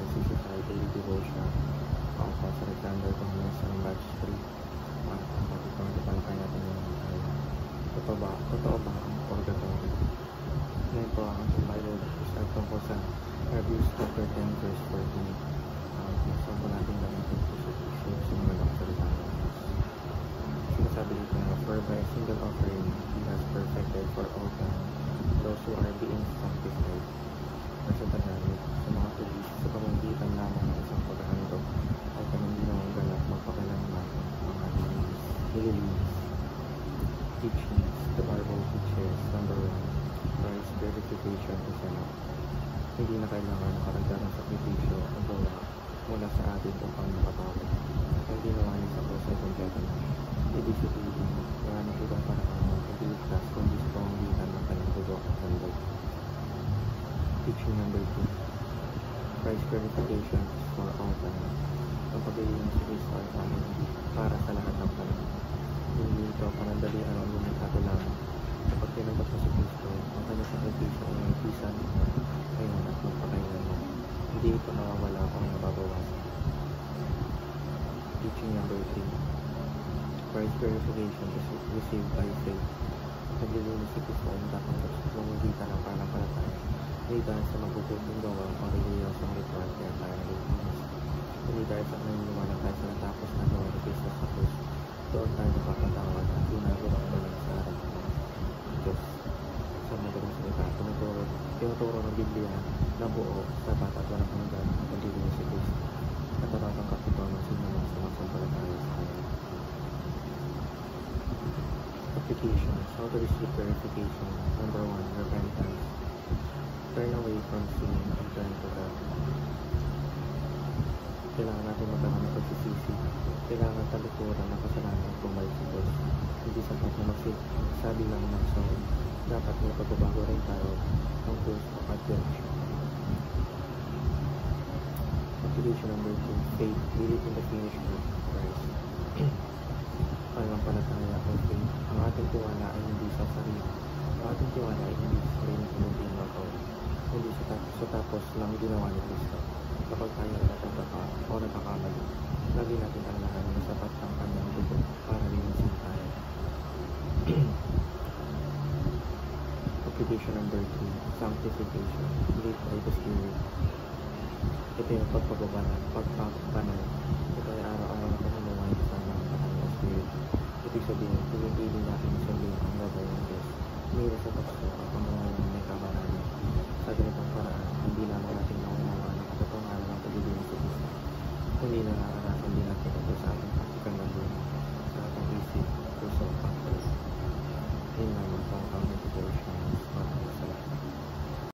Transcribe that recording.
nagsisipay daily devotion. Ako po sa Alexander Gomez ng batch 3. At ang topic ng italakay natin ngayon ay totoo ba ang purgatory? Ngayon po ang Bible is at tungkol sa Hebrews chapter 10 verse 14. Gusto po natin gamitin sa simulan ng salita ng Diyos. Sinasabi dito na, for by a single offering, He has perfected for all time those who are being sanctified. Nasa Tagalog, sa mga tulis, sa pamamagitan lamang ng isang paghahandog, ay kanyang ginawang ganap magpakailanman mga nililinis. Teachings, the Bible teaches, number 1, Christ's purification is enough. Hindi na kailangan ng karagdagang sakripisyo ang gawa mula sa atin upang makatawag. At ang ginawa niya sa krus ay kompleto na. Ibig sabihin, wala ng ibang paraan ng pagligtas kundi sa pamamagitan ng kanyang dugo at handog. Teaching number 2, Christ's purification is for all time. Ang paglilinis sa Kristo ay para sa lahat ng panahon. Hindi ito panandalian ang limitado lamang. Kapag tinanggap mo si Kristo, ang kanyang sakripisyo ay nagpisan ngayon at magpakailanman. Hindi ito nawawala o nababawasan. Teaching number 3, Christ's purification is received by faith. Naglilinis si Kristo ay natatanggap sa pamamagitan ng pananampalataya. Hindi dahil sa mabubuting gawa o reliyosong ritual kaya tayo naglilinis. Hindi dahil sa naniniwala tayo sa natapos na gawa ni Kristo sa krus. Doon tayo napapatawad at ginagawang balik sa harap ng Diyos. Sa madaling salita, tinuturo ng Biblia na buo, sapat at walang hanggan ang paglilinis si Kristo. At natatanggap ito ng sinumang sumasampalataya sa Kanya. Applications. How to receive purification. Number 1, repentance. Turn away from sin and turn to God. Kailangan natin magkaroon ng pagsisisi. Kailangan talikuran ng kasalanan at bumalik sa Diyos. Hindi sapat na magsabi lang ng sorry. Dapat may pagbabago rin tayo ng puso at direction. Application number 2, faith. Believe in the finished work of Christ. Pananampalataya o faith. Ang ating tiwala ay hindi sa sarili. Ang ating tiwala ay hindi sa sarili ng hindi magawa. Hindi sa tapos lang ginawa ni Kristo. Kapag tayo o nagkakamali, lagi natin alalahanin na sapat ang kanyang dugo para linisin tayo. Application number 3, sanctification. Live by the Spirit. Ito yung pagpapabanal. Ito ay araw-araw na pamumuhay kasama ng banal na Spirit. Ibig sabihin, pinipili natin sundin ang gabay ng Diyos. Mira sa takso ang pamumuhay ng may kabanalan. Sa ganitong paraan, hindi lamang natin naunawa ng katotohanan ng paglilinis sa Kristo. Kundi na naranasan din natin ito sa ating praktikal na buhay, sa ating isip, puso at puso. Yun lamang po ang devotion para sa lahat.